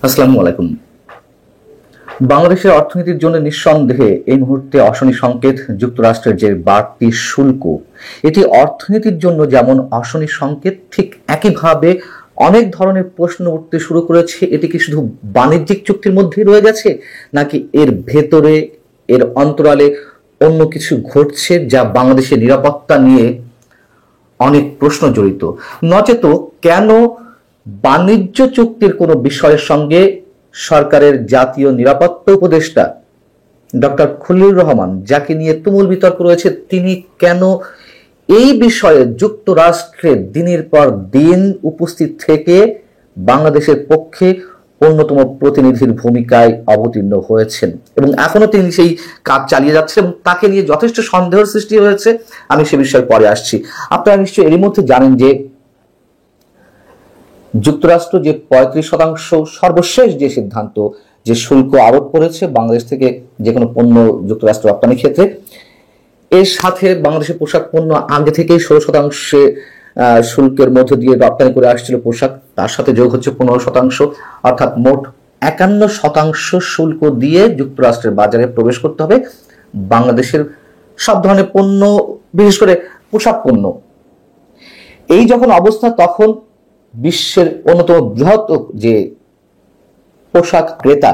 আসসালামু আলাইকুম। বাংলাদেশের অর্থনীতির জন্য নিঃসন্দেহে এই মুহূর্তে অশনি সংকেত যুক্তরাষ্ট্রের যে বাড়তি শুল্ক, এটি অর্থনীতির জন্য যেমন অশনি সংকেত, ঠিক একইভাবে অনেক ধরনের প্রশ্ন উঠতে শুরু করেছে। এটি কি শুধু বাণিজ্যিক চুক্তির মধ্যেই রয়ে গেছে, নাকি এর ভেতরে, এর অন্তরালে অন্য কিছু ঘটছে যা বাংলাদেশের নিরাপত্তা নিয়ে অনেক প্রশ্ন জড়িত? নচেত কেন বাণিজ্য চুক্তির কোনো বিষয়ের সঙ্গে সরকারের জাতীয় নিরাপত্তা উপদেষ্টা ডক্টর খলিলুর রহমান, যাকে নিয়ে তুমুল বিতর্ক রয়েছে, তিনি কেন এই বিষয়ে যুক্তরাষ্ট্রে দিনের পর দিন উপস্থিত থেকে বাংলাদেশের পক্ষে অন্যতম প্রতিনিধির ভূমিকায় অবতীর্ণ হয়েছেন এবং এখনো তিনি সেই কাজ চালিয়ে যাচ্ছেন এবং তাকে নিয়ে যথেষ্ট সন্দেহের সৃষ্টি হয়েছে। আমি সে বিষয়ে পরে আসছি। আপনারা নিশ্চয়ই এরই মধ্যে জানেন যে যুক্তরাষ্ট্র যে 35% সর্বশেষ যে সিদ্ধান্ত, যে শুল্ক আরোপ করেছে বাংলাদেশ থেকে যে কোনো পণ্য যুক্তরাষ্ট্র রপ্তানির ক্ষেত্রে, এর সাথে বাংলাদেশের পোশাক পণ্য আগে থেকেই 16% শুল্কের মধ্য দিয়ে রপ্তানি করে আসছিল পোশাক, তার সাথে যোগ হচ্ছে 15%, অর্থাৎ মোট 51% শুল্ক দিয়ে যুক্তরাষ্ট্রের বাজারে প্রবেশ করতে হবে বাংলাদেশের সব ধরনের পণ্য, বিশেষ করে পোশাক পণ্য। এই যখন অবস্থা, তখন বিশ্বের অন্যতম বৃহৎ যে পোশাক ক্রেতা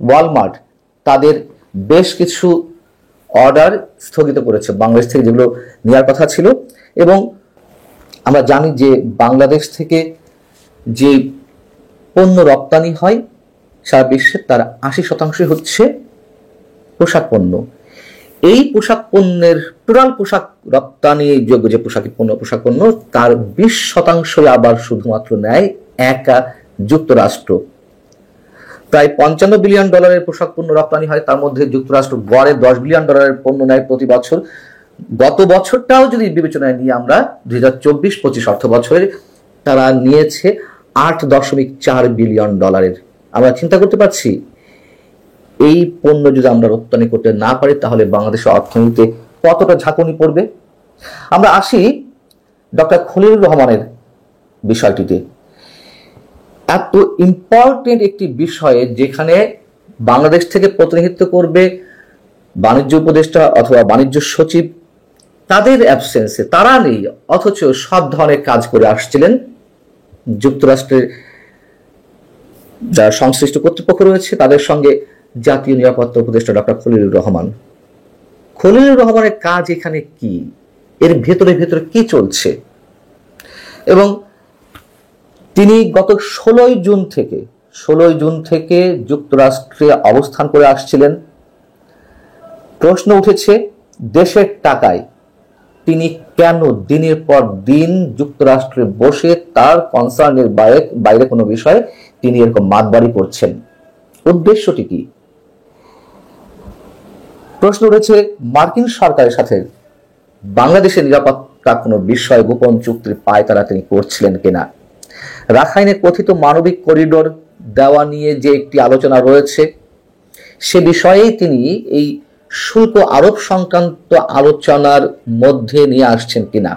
ওয়ালমার্ট, তাদের বেশ কিছু অর্ডার স্থগিত করেছে বাংলাদেশ থেকে, যেগুলো নেওয়ার কথা ছিল। এবং আমরা জানি যে বাংলাদেশ থেকে যে পণ্য রপ্তানি হয় সারা বিশ্বে, তার 80% হচ্ছে পোশাক পণ্য। এই পোশাক পণ্যের টোটাল পোশাক রপ্তানি যোগ্য যে পোশাক পণ্য, তার 20% আবার শুধুমাত্র নেয় একা যুক্তরাষ্ট্র। প্রায় $55 বিলিয়ন পোশাক পণ্য রপ্তানি হয়, তার মধ্যে যুক্তরাষ্ট্র গড়ে $10 বিলিয়ন পণ্য নেয় প্রতি বছর। গত বছরটাও যদি বিবেচনায় নিয়ে আমরা 2024-25 অর্থ বছরে তারা নিয়েছে $8.4 বিলিয়ন। আমরা চিন্তা করতে পারছি এই পণ্য যদি আমরা রপ্তানি করতে না পারি, তাহলে বাংলাদেশের অর্থনীতিতে কতটা ঝাঁকুনি পড়বে। আমরা আসি ডক্টর খলিলুর রহমানের বিষয়টিতে। এত ইম্পর্টেন্ট একটি বিষয়ে, যেখানে বাংলাদেশ থেকে প্রতিনিধিত্ব করবে বাণিজ্য উপদেষ্টা অথবা বাণিজ্য সচিব, তাদের অ্যাবসেন্সে, তারা নেই, অথচ সব ধরনের কাজ করে আসছিলেন যুক্তরাষ্ট্রের যারা সংশ্লিষ্ট কর্তৃপক্ষ রয়েছে, তাদের সঙ্গে জাতীয় নিরাপত্তা উপদেষ্টা ডক্টর খলিলুর রহমান। খলিলুর রহমানের কাজ এখানে কি, এর ভেতরে ভেতরে কি চলছে? এবং তিনি গত 16 জুন থেকে যুক্তরাষ্ট্রে অবস্থান করে আসছিলেন। প্রশ্ন উঠেছে, দেশের টাকায় তিনি কেন দিনের পর দিন যুক্তরাষ্ট্রে বসে তার কনসার্নের বাইরে কোনো বিষয়ে তিনি এরকম মাতবাড়ি করছেন? উদ্দেশ্যটি কি? প্রশ্ন উঠেছে, মার্কিন সরকারের সাথে বাংলাদেশের নিরাপত্তা কোনো বিষয় গোপন চুক্তির পায়তারা তিনি করছিলেন কিনা? রাখাইনে কথিত মানবিক করিডোর দেওয়া নিয়ে যে একটি আলোচনা রয়েছে, সে বিষয়েই তিনি এই শুল্ক আরোপ সংক্রান্ত আলোচনার মধ্যে নিয়ে আসছেন কিনা?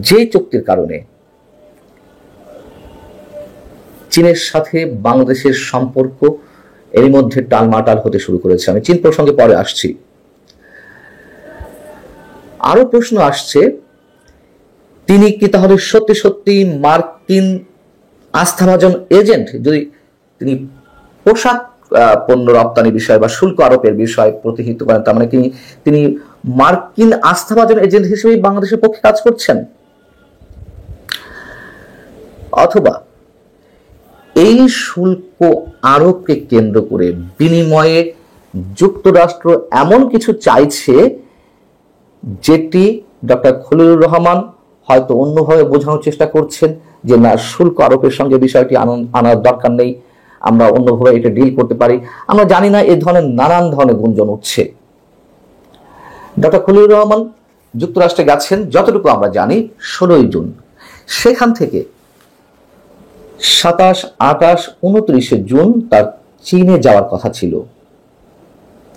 যে চুক্তির কারণে চীনের সাথে বাংলাদেশের সম্পর্ক এরই মধ্যে টালমাটাল হতে শুরু করেছে। আমি চীন প্রসঙ্গে পরে আসছি। আরো প্রশ্ন আসছে, তিনি কি তাহলে সত্যি সত্যি মার্কিন আস্থাভাজন এজেন্ট? যদি তিনি পোশাক পণ্য রপ্তানি বিষয় বা শুল্ক আরোপের বিষয় প্রতিহিত করেন, তার মানে তিনি মার্কিন আস্থাভাজন এজেন্ট হিসেবে বাংলাদেশের পক্ষে কাজ করছেন। অথবা এই শুল্ক আরোপকে কেন্দ্র করে বিনিময়ে যুক্তরাষ্ট্র এমন কিছু চাইছে যেটি ডক্টর খলিলুর রহমান হয়তো অন্যভাবে বোঝানোর চেষ্টা করছেন, যে না, শুল্ক আরোপের সঙ্গে বিষয়টি আনার দরকার নেই, আমরা অন্যভাবে এটা ডিল করতে পারি। আমরা জানি না, এই ধরনের নানান ধরনের গুঞ্জন উঠছে। ডক্টর খলিলুর রহমান যুক্তরাষ্ট্রে গেছেন যতটুকু আমরা জানি 16 জুন। সেখান থেকে 27, 28, 29 জুন তার চীনে যাওয়ার কথা ছিল,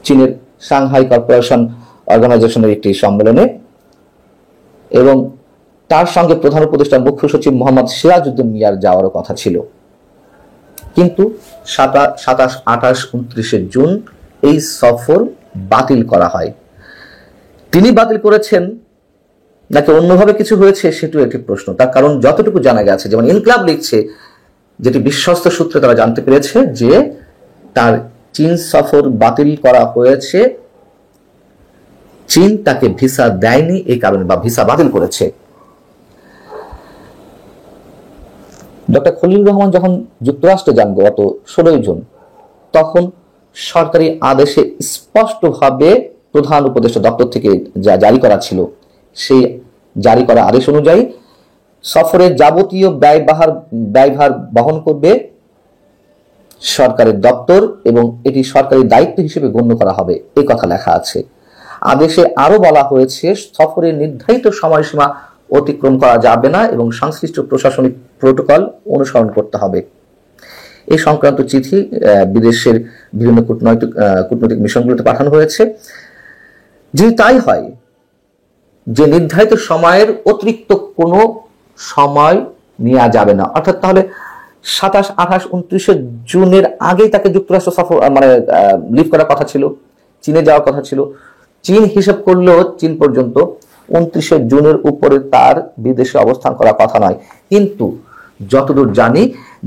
চীনের সাংহাই কর্পোরেশন অর্গানাইজেশনের একটি সম্মেলনে, এবং তার সঙ্গে প্রধান উপদেষ্টা মুখ্য সচিব মোহাম্মদ সিরাজউদ্দিন মিয়ার যাওয়ারও কথা ছিল। কিন্তু 27, 28, 29 জুন এই সফর বাতিল করা হয়। তিনি বাতিল করেছেন নাকি অন্যভাবে কিছু হয়েছে সেটিও একটি প্রশ্ন। তার কারণ যতটুকু জানা গেছে, যেমন ইনকলাব লিখছে, যেটি বিশ্বস্ত সূত্রে তারা জানতে পেরেছে যে তার চীন সফর বাতিল করা হয়েছে, চীন তাকে ভিসা দেয়নি এই কারণে, বা ভিসা বাতিল করেছে। ডক্টর খলিলুর রহমান যখন যুক্তরাষ্ট্রে যান গত 16 জুন, তখন সরকারি আদেশে স্পষ্টভাবে প্রধান উপদেষ্টা দপ্তর থেকে যা জারি করা ছিল, সেই জারি করা আদেশ অনুযায়ী সফরের যাবতীয় ব্যয়ভার বহন করবে সরকারের দপ্তর এবং এটি সরকারি দায়িত্ব হিসেবে গণ্য করা হবে, এই কথা লেখা আছে। আদেশে আরো বলা হয়েছে সফরের নির্ধারিত সময়সীমা অতিক্রম করা যাবে না এবং সংশ্লিষ্ট প্রশাসনিক প্রোটোকল অনুসরণ করতে হবে। এই সংক্রান্ত চিঠি বিদেশের বিভিন্ন কূটনৈতিক মিশনগুলোতে পাঠানো হয়েছে। যদি তাই হয় যে নির্ধারিত সময়ের অতিরিক্ত কোনো সময় নেওয়া যাবে না, অর্থাৎ তাহলে 27, 28, 29 জুনের আগেই তাকে যুক্তরাষ্ট্র সফর লিভ করার কথা ছিল, চীনে যাওয়ার কথা ছিল। চীন হিসাব করলেও চীন পর্যন্ত 29 জুনের উপরে তার বিদেশে অবস্থান করার কথা নয়। কিন্তু যতদূর জানি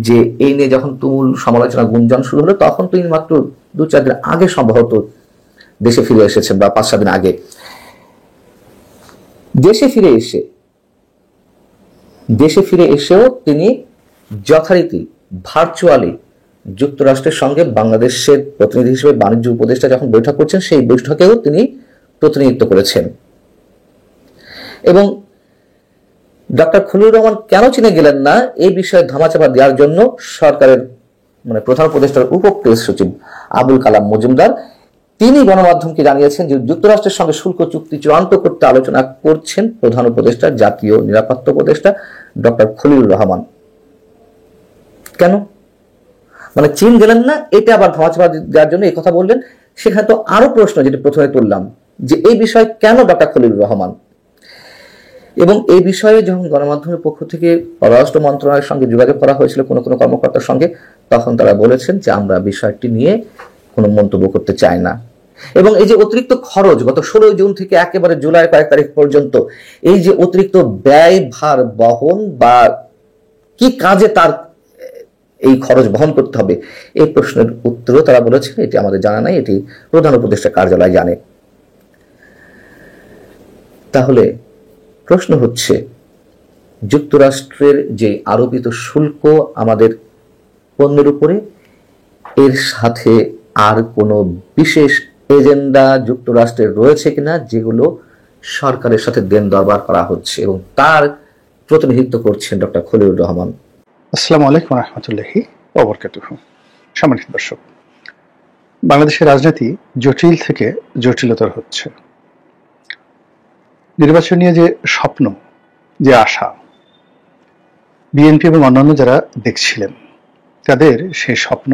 যে এই নিয়ে যখন তুমুল সমালোচনা গুঞ্জন শুরু হলো, তখন তিনি মাত্র 2-4 দিন আগে সম্ভবত দেশে ফিরে এসেছেন, বা 5-7 দিন আগে। দেশে ফিরে এসেও তিনি যথারীতি ভার্চুয়ালি যুক্তরাষ্ট্রের সঙ্গে বাংলাদেশের প্রতিনিধি হিসেবে বাণিজ্য উপদেষ্টা যখন বৈঠক করছেন, সেই বৈঠকেও তিনি প্রতিনিধিত্ব করেছেন। এবং ডক্টর খলিলুর রহমান কেন চীনে গেলেন না এই বিষয়ে ধামাচাপা দেওয়ার জন্য সরকারের প্রধান উপদেষ্টার উপপ্রেস সচিব আবুল কালাম মজুমদার তিনি গণমাধ্যমকে জানিয়েছেন যে যুক্তরাষ্ট্রের সঙ্গে শুল্ক চুক্তি চূড়ান্ত করতে আলোচনা করছেন প্রধান উপদেষ্টা, জাতীয় নিরাপত্তা উপদেষ্টা ডক্টর খলিলুর রহমান। কেন চীন গেলেন না, এটা আবার ধামাচাপা দেওয়ার জন্য এই কথা বললেন। সেখানে তো আরো প্রশ্ন, যেটি প্রথমে তুললাম, যে এই বিষয়ে কেন ডক্টর খলিলুর রহমান। এবং এই বিষয়ে যখন গণমাধ্যমের পক্ষ থেকে পররাষ্ট্র মন্ত্রণালয়ের সঙ্গে যোগাযোগ করা হয়েছিল কোনো কর্মকর্তার সঙ্গে, তখন তারা বলেছেন যে আমরা বিষয়টি নিয়ে কোনো মন্তব্য করতে চাই না। এবং এই যে অতিরিক্ত খরচ গত 16 জুন থেকে একেবারে জুলাই কয়েক তারিখ পর্যন্ত, এই যে অতিরিক্ত ব্যয়ভার বহন বা কি কাজে তার এই খরচ বহন করতে হবে, এই প্রশ্নের উত্তরও তারা বলেছেন এটি আমাদের জানা নাই, এটি প্রধান উপদেষ্টা কার্যালয় জানে। তাহলে প্রশ্ন হচ্ছে, যুক্তরাষ্ট্রের যে আরোপিত শুল্ক আমাদের পণ্যের উপরে, এর সাথে আর কোনো বিশেষ এজেন্ডা যুক্তরাষ্ট্রের রয়েছে কিনা যেগুলো সরকারের সাথে দেন দরবার করা হচ্ছে, এবং তার প্রতিনিধিত্ব করছেন ডক্টর খলিলুর রহমান। আসসালামু আলাইকুম রহমতুল্লাহি ওয়া বারাকাতুহু। সম্মানিত দর্শক, বাংলাদেশের রাজনীতি জটিল থেকে জটিলতর হচ্ছে। নির্বাচন নিয়ে যে স্বপ্ন, যে আশা বিএনপি এবং অন্যান্য যারা দেখছিলেন, তাদের সেই স্বপ্ন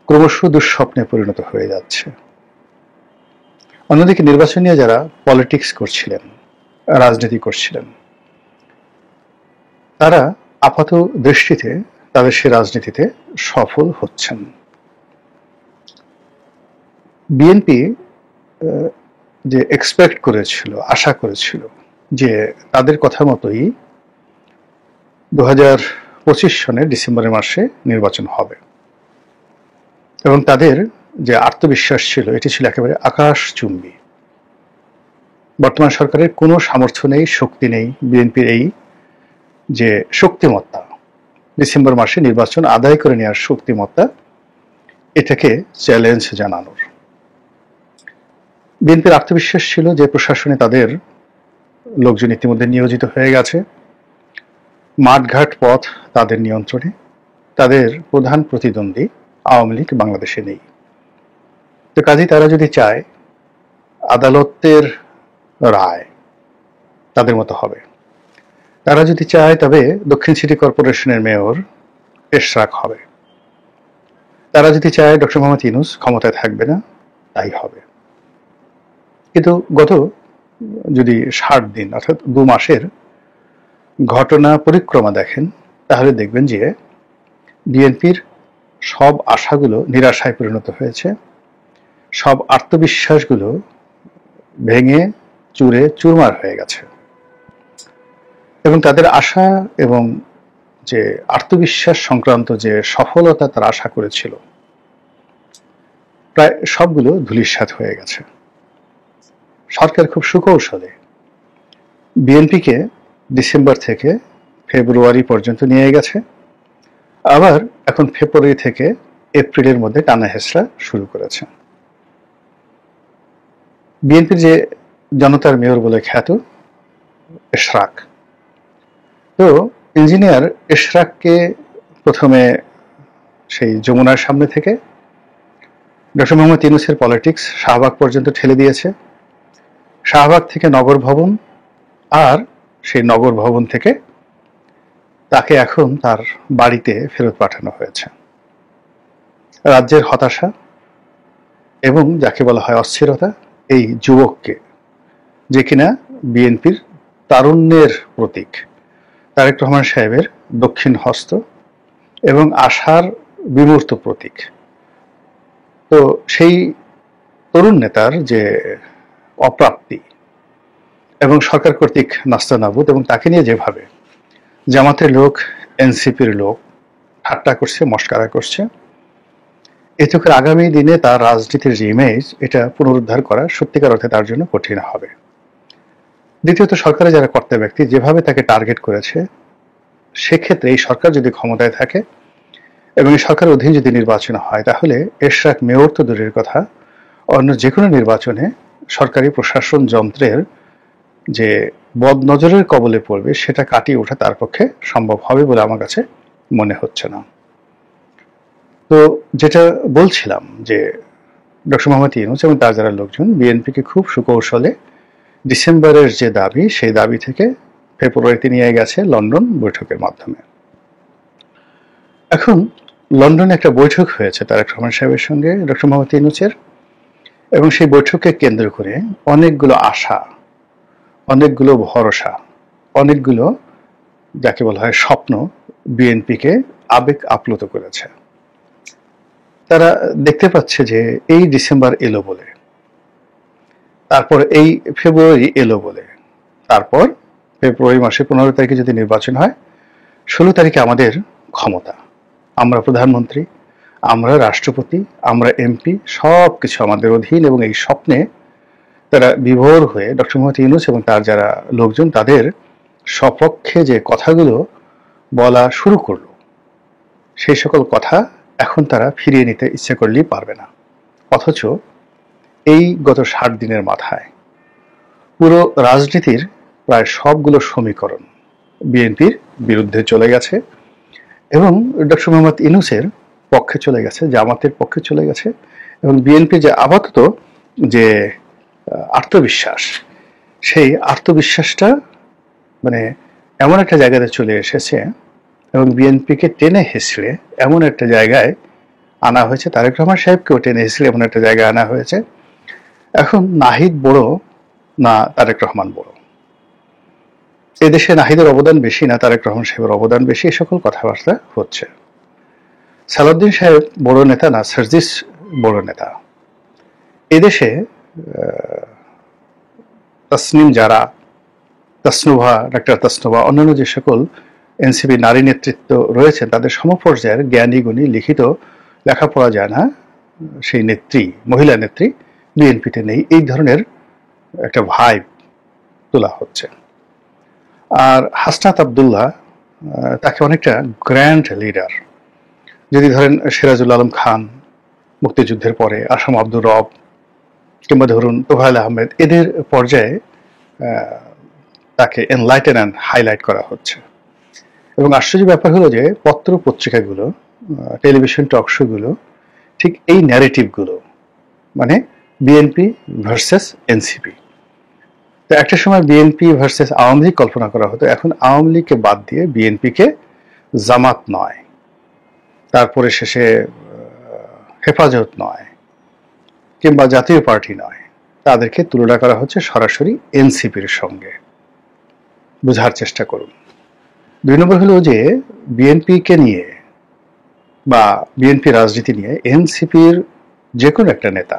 ক্রমশ দুঃস্বপ্নে পরিণত হয়ে যাচ্ছে। অন্যদিকে নির্বাচন নিয়ে যারা পলিটিক্স করছিলেন, রাজনীতি করছিলেন, তারা আপাত দৃষ্টিতে তাদের সে রাজনীতিতে সফল হচ্ছেন। বিএনপি যে এক্সপেক্ট করেছিল, আশা করেছিল যে তাদের কথা মতোই 2025 সনের ডিসেম্বরের মাসে নির্বাচন হবে, এবং তাদের যে আত্মবিশ্বাস ছিল এটি ছিল একেবারে আকাশচুম্বী। বর্তমান সরকারের কোনো সামর্থ্য নেই, শক্তি নেই বিএনপির এই যে শক্তিমত্তা, ডিসেম্বর মাসে নির্বাচন আদায় করে নেওয়ার শক্তিমত্তা, এটাকে চ্যালেঞ্জ জানানোর। বিএনপির আত্মবিশ্বাস ছিল যে প্রশাসনে তাদের লোকজন ইতিমধ্যে নিয়োজিত হয়ে গেছে, মাঠঘাট পথ তাদের নিয়ন্ত্রণে, তাদের প্রধান প্রতিদ্বন্দ্বী আওয়ামী লীগ বাংলাদেশে নেই। তো কাজেই তারা যদি চায় আদালতের রায় তাদের মতো হবে, তারা যদি চায় তবে দক্ষিণ সিটি কর্পোরেশনের মেয়র এশরাক হবে, তারা যদি চায় ডক্টর মোহাম্মদ ইউনূস ক্ষমতায় থাকবে না, তাই হবে। কিন্তু গত যদি 60 দিন অর্থাৎ 2 মাসের ঘটনা পরিক্রমা দেখেন, তাহলে দেখবেন যে বিএনপির সব আশাগুলো নিরাশায় পরিণত হয়েছে, সব আত্মবিশ্বাসগুলো ভেঙে চুরে চুরমার হয়ে গেছে, এবং তাদের আশা এবং যে আত্মবিশ্বাস সংক্রান্ত যে সফলতা তারা আশা করেছিল প্রায় সবগুলো ধূলিসাৎ হয়ে গেছে। সরকার খুব সুকৌশলে বিএনপিকে ডিসেম্বর থেকে ফেব্রুয়ারি পর্যন্ত নিয়ে গেছে, আবার এখন ফেব্রুয়ারি থেকে এপ্রিলের মধ্যে টানা হেঁচড়া শুরু করেছে। বিএনপির যে জনতার মেয়র বলে খ্যাত এশরাক, তো ইঞ্জিনিয়ার এশরাককে প্রথমে সেই যমুনার সামনে থেকে ডক্টর মোহাম্মদ ইউনূসের পলিটিক্স শাহবাগ পর্যন্ত ঠেলে দিয়েছে, শাহবাগ থেকে নগর ভবন, আর সেই নগর ভবন থেকে তাকে এখন তার বাড়িতে ফেরত পাঠানো হয়েছে। রাজ্যের হতাশা এবং যাকে বলা হয় অস্থিরতা, এই যুবককে, যে কিনা বিএনপির তারুণ্যের প্রতীক, তারেক রহমান সাহেবের দক্ষিণ হস্ত এবং আশার বিমূর্ত প্রতীক, তো সেই তরুণ নেতার যে অপ্রাপ্তি এবং সরকার কর্তৃক নাস্তানাবুদ, এবং তাকে নিয়ে যেভাবে জামাতের লোক, এনসিপির লোক ঠাট্টা করছে, মস্কারা করছে, এতে করে আগামী দিনে তার রাজনীতির যে ইমেজ, এটা পুনরুদ্ধার করা সত্যিকার অর্থে তার জন্য কঠিন হবে। দ্বিতীয়ত, সরকারের যারা কর্তা ব্যক্তি যেভাবে তাকে টার্গেট করেছে, সেক্ষেত্রে এই সরকার যদি ক্ষমতায় থাকে এবং এই সরকারের অধীন যদি নির্বাচন হয়, তাহলে এশরাক মেয়র তো দূরের কথা, অন্য যে কোনো নির্বাচনে সরকারি প্রশাসন যন্ত্রের যে বদনজরের কবলে পড়বে, সেটা কাটিয়ে ওঠা তার পক্ষে সম্ভব হবে বলে আমার কাছে মনে হচ্ছে না। তো যেটা বলছিলাম যে ডক্টর মোহাম্মদ ইউনূস এবং তার যারা লোকজন বিএনপিকে খুব সুকৌশলে ডিসেম্বরের যে দাবি, সেই দাবি থেকে ফেব্রুয়ারিতে নিয়ে গেছে লন্ডন বৈঠকের মাধ্যমে। এখন লন্ডনে একটা বৈঠক হয়েছে তারেক রহমান সাহেবের সঙ্গে ডক্টর মোহাম্মদ ইউনূসের, এবং সেই বৈঠককে কেন্দ্র করে অনেকগুলো আশা, অনেকগুলো ভরসা, অনেকগুলো যাকে বলা হয় স্বপ্ন বিএনপিকে আবেগ আপ্লুত করেছে। তারা দেখতে পাচ্ছে যে এই ডিসেম্বর এলো বলে, তারপর এই ফেব্রুয়ারি এলো বলে, তারপর ফেব্রুয়ারি মাসে 15 তারিখে যদি নির্বাচন হয়, 16 তারিখে আমাদের ক্ষমতা, আমরা প্রধানমন্ত্রী, আমরা রাষ্ট্রপতি, আমরা এমপি, সব কিছু আমাদের অধীন। এবং এই স্বপ্নে তারা বিভোর হয়ে ডক্টর মোহাম্মদ ইউনূস এবং তার যারা লোকজন তাদের সপক্ষে যে কথাগুলো বলা শুরু করলো, সেই সকল কথা এখন তারা ফিরিয়ে নিতে ইচ্ছে করলেই পারবে না। অথচ এই গত 60 দিনের মাথায় পুরো রাজনীতির প্রায় সবগুলো সমীকরণ বিএনপির বিরুদ্ধে চলে গেছে, এবং ডক্টর মোহাম্মদ ইউনূসের পক্ষে চলে গেছে, জামাতের পক্ষে চলে গেছে, এবং বিএনপি যে আপাতত যে আত্মবিশ্বাস, সেই আত্মবিশ্বাসটা মানে এমন একটা জায়গাতে চলে এসেছে, এবং বিএনপিকে টেনে হেঁচড়ে এমন একটা জায়গায় আনা হয়েছে, তারেক রহমান সাহেবকেও টেনে হেঁচড়ে এমন একটা জায়গায় আনা হয়েছে। এখন নাহিদ বড় না তারেক রহমান বড়, এদেশে নাহিদের অবদান বেশি না তারেক রহমান সাহেবের অবদান বেশি, এ সকল কথাবার্তা হচ্ছে। সালাউদ্দিন সাহেব বড় নেতা না সার্জিস বড় নেতা, এদেশে তাসনিম যারা, তাসনুভা, ডাক্তার তাসনুভা, অন্যান্য যে সকল এনসিপি নারী নেতৃত্ব রয়েছেন, তাদের সমপর্যায়ের জ্ঞানী গুণী লিখিত লেখাপড়া যায় না সেই নেত্রী, মহিলা নেত্রী বিএনপিতে নেই, এই ধরনের একটা ভাইব তোলা হচ্ছে। আর হাসনাত আবদুল্লাহ, তাকে অনেকটা গ্র্যান্ড লিডার, যদি ধরেন সিরাজুল আলম খান মুক্তিযুদ্ধের পরে, আসাম আব্দুর রব, কিংবা ধরুন তোফায়েল আহমেদ, এদের পর্যায়ে তাকে এনলাইটেন অ্যান্ড হাইলাইট করা হচ্ছে। এবং আশ্চর্য ব্যাপার হলো যে পত্র পত্রিকাগুলো, টেলিভিশন টক শোগুলো ঠিক এই ন্যারেটিভগুলো, মানে বিএনপি ভার্সেস এনসিপি। তো একটা সময় বিএনপি ভার্সেস আওয়ামী লীগ কল্পনা করা হতো, এখন আওয়ামী লীগকে বাদ দিয়ে বিএনপিকে জামাত নয়, তারপরে শেষে হেফাজত নয়, কিংবা জাতীয় পার্টি নয়, তাদেরকে তুলনা করা হচ্ছে সরাসরি এনসিপির সঙ্গে। বোঝার চেষ্টা করুন। 2 নম্বর হলো যে বিএনপিকে নিয়ে বা বিএনপি রাজনীতি নিয়ে এনসিপির যে কোনো একটা নেতা,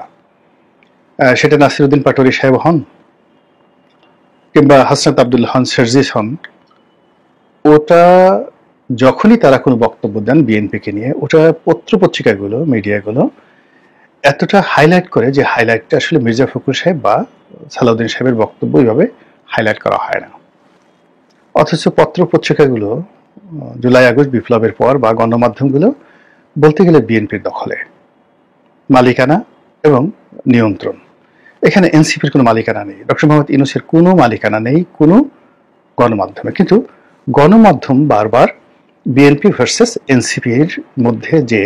সেটা নাসিরউদ্দিন পাটোয়ারী সাহেব হন কিংবা হাসনাত আব্দুল্লাহ হন, সার্জিস হন, ওটা যখনই তারা কোনো বক্তব্য দেন বিএনপিকে নিয়ে, ওটা পত্রপত্রিকাগুলো, মিডিয়াগুলো এতটা হাইলাইট করে যে হাইলাইটটা আসলে মির্জা ফখরুল সাহেব বা সালাউদ্দিন সাহেবের বক্তব্য এইভাবে হাইলাইট করা হয় না। অথচ পত্রপত্রিকাগুলো জুলাই আগস্ট বিপ্লবের পর বা গণমাধ্যমগুলো বলতে গেলে বিএনপির দখলে, মালিকানা এবং নিয়ন্ত্রণ। এখানে এনসিপির কোনো মালিকানা নেই, ডক্টর মোহাম্মদ ইউনূসের কোনো মালিকানা নেই কোনো গণমাধ্যমে। কিন্তু গণমাধ্যম বারবার বিএনপি ভার্সেস এনসিপির মধ্যে যে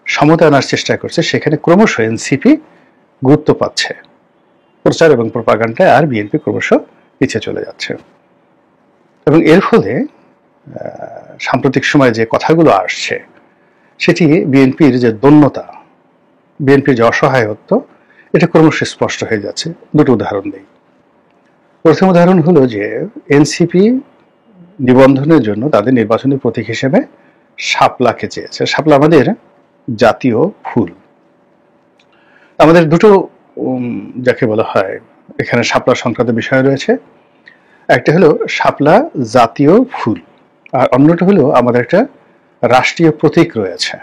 সমতা আনার চেষ্টা করছে, সেখানে ক্রমশ এনসিপি গুরুত্ব পাচ্ছে প্রচার এবং প্রপাগান্ডায়, আর বিএনপি ক্রমশ পিছিয়ে চলে যাচ্ছে। এবং এর ফলে সাম্প্রতিক সময়ে যে কথাগুলো আসছে, সেটি বিএনপির যে দন্যতা, বিএনপির যে অসহায়ত্ব, এটা ক্রমশ স্পষ্ট হয়ে যাচ্ছে। দুটো উদাহরণ দিই। প্রথম উদাহরণ হলো যে এনসিপি নিবন্ধনের জন্য তাদের নির্বাচনী প্রতীক হিসেবে শাপলাকে চেয়েছে। শাপলা আমাদের জাতীয় ফুল। আমাদের দুটো যাকে বলা হয় এখানে শাপলা সংক্রান্ত বিষয় রয়েছে। একটা হলো শাপলা জাতীয় ফুল, আর অন্যটা হলো আমাদের একটা রাষ্ট্রীয় প্রতীক রয়েছে।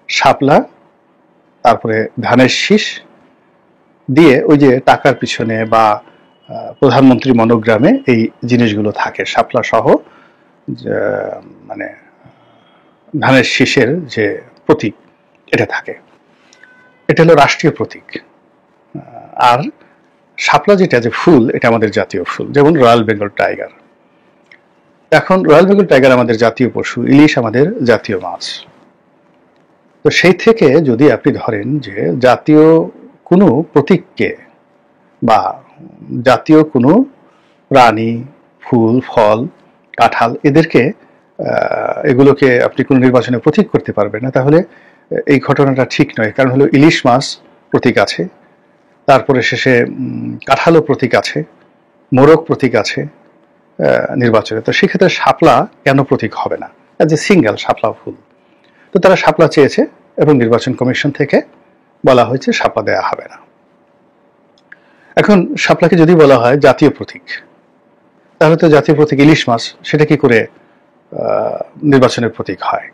শাপলা, তারপরে ধানের শীষ দিয়ে ওই যে টাকার পিছনে বা প্রধানমন্ত্রী মনোগ্রামে এই জিনিসগুলো থাকে, শাপলা সহ মানে ধানের শীষের যে প্রতীক এটা থাকে, এটা হলো রাষ্ট্রীয় প্রতীক। আর শাপলা যেটা যে ফুল, এটা আমাদের জাতীয় ফুল, যেমন রয়্যাল বেঙ্গল টাইগার। এখন রয়্যাল বেঙ্গল টাইগার আমাদের জাতীয় পশু, ইলিশ আমাদের জাতীয় মাছ। তো সেই থেকে যদি আপনি ধরেন যে জাতীয় কোনো প্রতীককে বা জাতীয় কোনো প্রাণী, ফুল, ফল, কাঁঠাল, এগুলোকে আপনি কোনো নির্বাচনে প্রতীক করতে পারবেন না, তাহলে এই ঘটনাটা ঠিক নয়। কারণ হলো ইলিশ মাছ প্রতীক আছে, তারপরে শেষে কাঁঠালও প্রতীক আছে, মোরগ প্রতীক আছে নির্বাচনে। তো সেক্ষেত্রে শাপলা কেন প্রতীক হবে না? যে সিঙ্গেল শাপলা ফুল। তো তারা শাপলা চেয়েছে এবং নির্বাচন কমিশন থেকে বলা হয়েছে শাপলা দেয়া হবে না। এখন শাপলাকে যদি বলা হয় জাতীয় প্রতীক, তাহলে তো জাতীয় প্রতীক ইলিশ মাছ, সেটা কি করে নির্বাচনের প্রতীক হয়?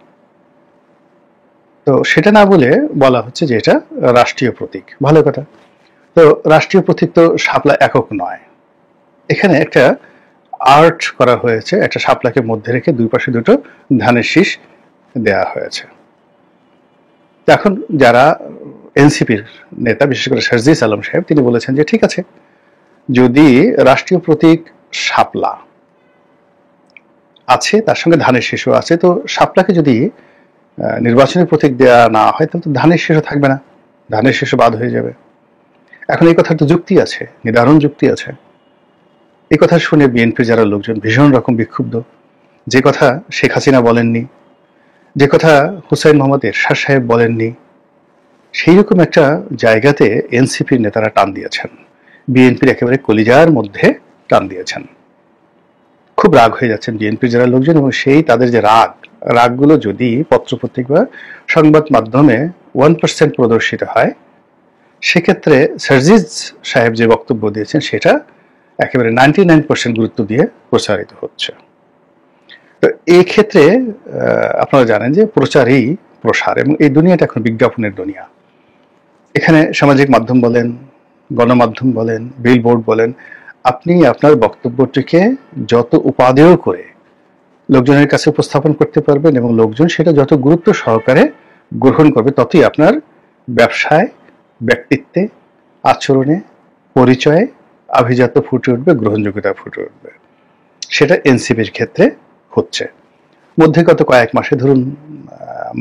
তো সেটা না বলে বলা হচ্ছে যে এটা রাষ্ট্রীয় প্রতীক। ভালো কথা। তো রাষ্ট্রীয় প্রতীক তো শাপলা একক নয়, এখানে একটা আর্ট করা হয়েছে, একটা শাপলাকে মধ্যে রেখে দুই পাশে দুটো ধানের শীষ দেয়া হয়েছে। এখন যারা এনসিপির নেতা, বিশেষ করে সার্জিস আলম সাহেব, তিনি বলেছেন যে ঠিক আছে, যদি রাষ্ট্রীয় প্রতীক শাপলা আছে, তার সঙ্গে ধানের শীষও আছে, তো শাপলাকে যদি নির্বাচনী প্রতীক দেওয়া না হয়, তাহলে তো ধানের শীষও থাকবে না, ধানের শীষও বাদ হয়ে যাবে। এখন এই কথার তো যুক্তি আছে, নিদারুণ যুক্তি আছে। এই কথা শুনে বিএনপির যারা লোকজন ভীষণ রকম বিক্ষুব্ধ। যে কথা শেখ হাসিনা বলেননি, যে কথা হুসাইন মোহাম্মদ এরশাদ সাহেব বলেননি, সেই রকম একটা জায়গাতে এনসিপির নেতারা টান দিয়েছেন, বিএনপির একেবারে কলিজার মধ্যে টান দিয়েছেন। খুব রাগ হয়ে যাচ্ছেন বিএনপির যারা লোকজন, এবং সেই তাদের যে রাগগুলো যদি পত্রপত্রিকা সংবাদ মাধ্যমে 1% প্রদর্শিত হয়, সেক্ষেত্রে সার্জিস সাহেব যে বক্তব্য দিয়েছেন সেটা একেবারে 99% গুরুত্ব দিয়ে প্রচারিত হচ্ছে। তো এই ক্ষেত্রে আপনারা জানেন যে প্রচারই প্রসার, এবং এই দুনিয়াটা এখন বিজ্ঞাপনের দুনিয়া। এখানে সামাজিক মাধ্যম বলেন, গণমাধ্যম বলেন, বিলবোর্ড বলেন, আপনি আপনার বক্তব্যটিকে যত উপাদেয় করে লোকজনের কাছে উপস্থাপন করতে পারবেন এবং লোকজন সেটা যত গুরুত্ব সহকারে গ্রহণ করবে, ততই আপনার ব্যবসায়, ব্যক্তিত্বে, আচরণে, পরিচয়ে আভিজাত্য ফুটে উঠবে, গ্রহণযোগ্যতা ফুটে উঠবে। সেটা এনসিপির ক্ষেত্রে হচ্ছে। মধ্যে গত কয়েক মাসে, ধরুন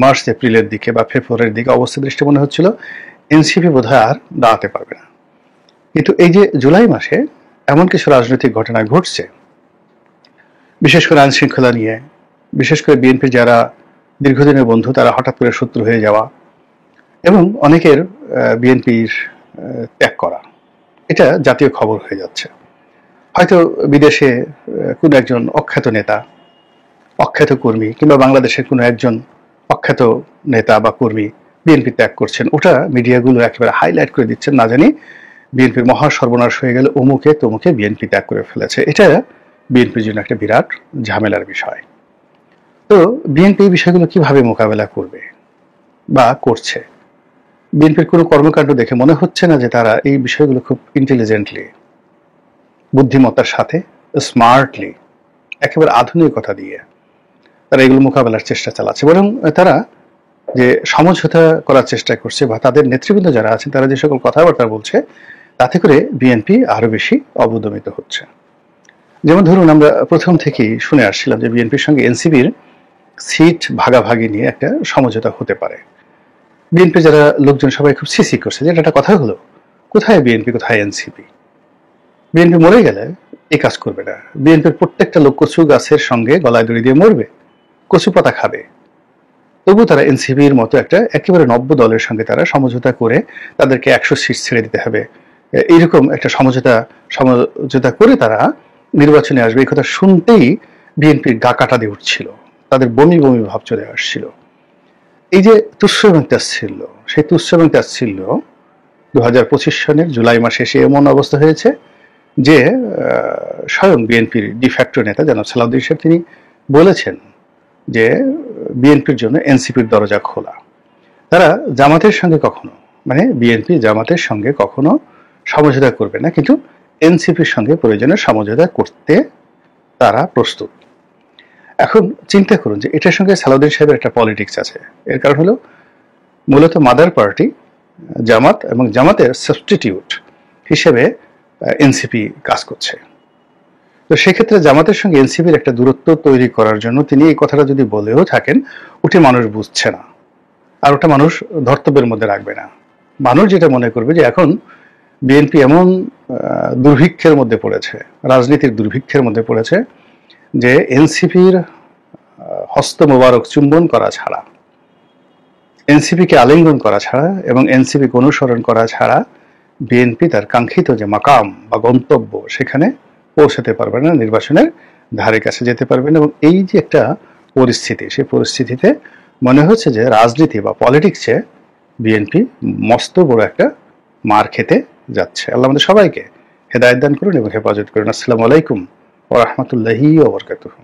মার্চ এপ্রিলের দিকে বা ফেব্রুয়ারির দিকে অবস্থা দৃষ্টি মনে হচ্ছিল এনসিপি বোধহয় আর দাঁড়াতে পারবে না। কিন্তু এই যে জুলাই মাসে এমন কিছু রাজনৈতিক ঘটনা ঘটছে, বিশেষ করে আইন শৃঙ্খলা নিয়ে, বিশেষ করে বিএনপির যারা দীর্ঘদিনের বন্ধু তারা হঠাৎ করে শত্রু হয়ে যাওয়া, এবং অনেকের বিএনপির ত্যাগ করা, এটা জাতীয় খবর হয়ে যাচ্ছে। হয়তো বিদেশে কোনো একজন অখ্যাত নেতা, অখ্যাত কর্মী, কিংবা বাংলাদেশের কোনো একজন অখ্যাত নেতা বা কর্মী বিএনপি ত্যাগ করছেন, ওটা মিডিয়াগুলো একেবারে হাইলাইট করে দিচ্ছেন, না জানি বিএনপির মহা সর্বনাশ হয়ে গেল, অমুকে তমুকে বিএনপি ত্যাগ করে ফেলেছে। এটা বিএনপির জন্য একটা বিরাট ঝামেলার বিষয়। তো বিএনপি এই বিষয়গুলো কিভাবে মোকাবেলা করবে বা করছে? বিএনপির কোনো কর্মকাণ্ড দেখে মনে হচ্ছে না যে তারা এই বিষয়গুলো খুব ইন্টেলিজেন্টলি, বুদ্ধিমত্তার সাথে, স্মার্টলি, একেবারে আধুনিকতা দিয়ে তারা এগুলো মোকাবেলার চেষ্টা চালাচ্ছে, বরং তারা যে সমঝোতা করার চেষ্টা করছে বা তাদের নেতৃবৃন্দ যারা আছেন তারা যে সকল কথাবার্তা বলছে তাতে করে বিএনপি আরো বেশি অবদমিত হচ্ছে। যেমন ধরুন, আমরা প্রথম থেকেই শুনে আসছিলাম যে বিএনপির সঙ্গে এনসিপির সিট ভাগাভাগি নিয়ে একটা সমঝোতা হতে পারে। বিএনপি যারা লোকজন সবাই খুব সিসি করছে যে এটা একটা কথা হলো, কোথায় বিএনপি কোথায় এনসিপি? বিএনপি মরে গেলে এই কাজ করবে না। বিএনপির প্রত্যেকটা লোক কচু গাছের সঙ্গে গলায় দড়ি দিয়ে মরবে, কচু পাতা খাবে, তবু তারা এনসিপির মতো একটা একেবারে নব্য দলের সঙ্গে তারা সমঝোতা করে তাদেরকে 100 সিট ছেড়ে দিতে হবে, এইরকম একটা সমঝোতা করে তারা নির্বাচনে আসবে। এই কথা শুনতেই বিএনপির গা কাটা দিয়ে উঠছিল, তাদের বমি বমি ভাব চলে আসছিল। এই যে তুচ্ছ এবং তাচ্ছিল্য, সেই তুচ্ছ এবং তাচ্ছিল্য 2025 সনের জুলাই মাসে এসে এমন অবস্থা হয়েছে যে স্বয়ং বিএনপির ডিফ্যাক্টো নেতা জনাব সালাউদ্দিন সাহেব তিনি বলেছেন যে বিএনপির জন্য এনসিপির দরজা খোলা। তারা জামাতের সঙ্গে কখনো, মানে বিএনপি জামাতের সঙ্গে কখনো সমঝোতা করবে না, কিন্তু এনসিপির সঙ্গে প্রয়োজনে সমঝোতা করতে তারা প্রস্তুত। এখন চিন্তা করুন যে এটার সঙ্গে সালাউদ্দিন সাহেবের একটা পলিটিক্স আছে। এর কারণ হলো মূলত মাদার পার্টি জামাত এবং জামাতের সাবস্টিটিউট হিসেবে এনসিপি কাজ করছে। তো সেক্ষেত্রে জামাতের সঙ্গে এনসিপির একটা দূরত্ব তৈরি করার জন্য তিনি এই কথাটা যদি বলেও থাকেন, ওটি মানুষ বুঝছে না, আর ওটা মানুষ ধর্তব্যের মধ্যে রাখবে না। মানুষ যেটা মনে করবে যে এখন বিএনপি এমন দুর্ভিক্ষের মধ্যে পড়েছে, রাজনীতির দুর্ভিক্ষের মধ্যে পড়েছে যে এনসিপির হস্ত মোবারক চুম্বন করা ছাড়া, এনসিপিকে আলিঙ্গন করা ছাড়া এবং এনসিপিকে অনুসরণ করা ছাড়া বিএনপি তার কাঙ্ক্ষিত যে মাকাম বা গন্তব্য সেখানে পৌঁছাতে পারবে না, নির্বাচনের ধারে কাছে যেতে পারবে না। এবং এই যে একটা পরিস্থিতি, সেই পরিস্থিতিতে মনে হচ্ছে যে রাজনীতি বা পলিটিক্সে বিএনপি মস্ত বড় একটা মার খেতে যাচ্ছে। আল্লাহ আমাদের সবাইকে হেদায়েত দান করুন এবং হেফাজত করুন। আসসালামু আলাইকুম ওয়া রাহমাতুল্লাহি ওয়া বারাকাতুহু।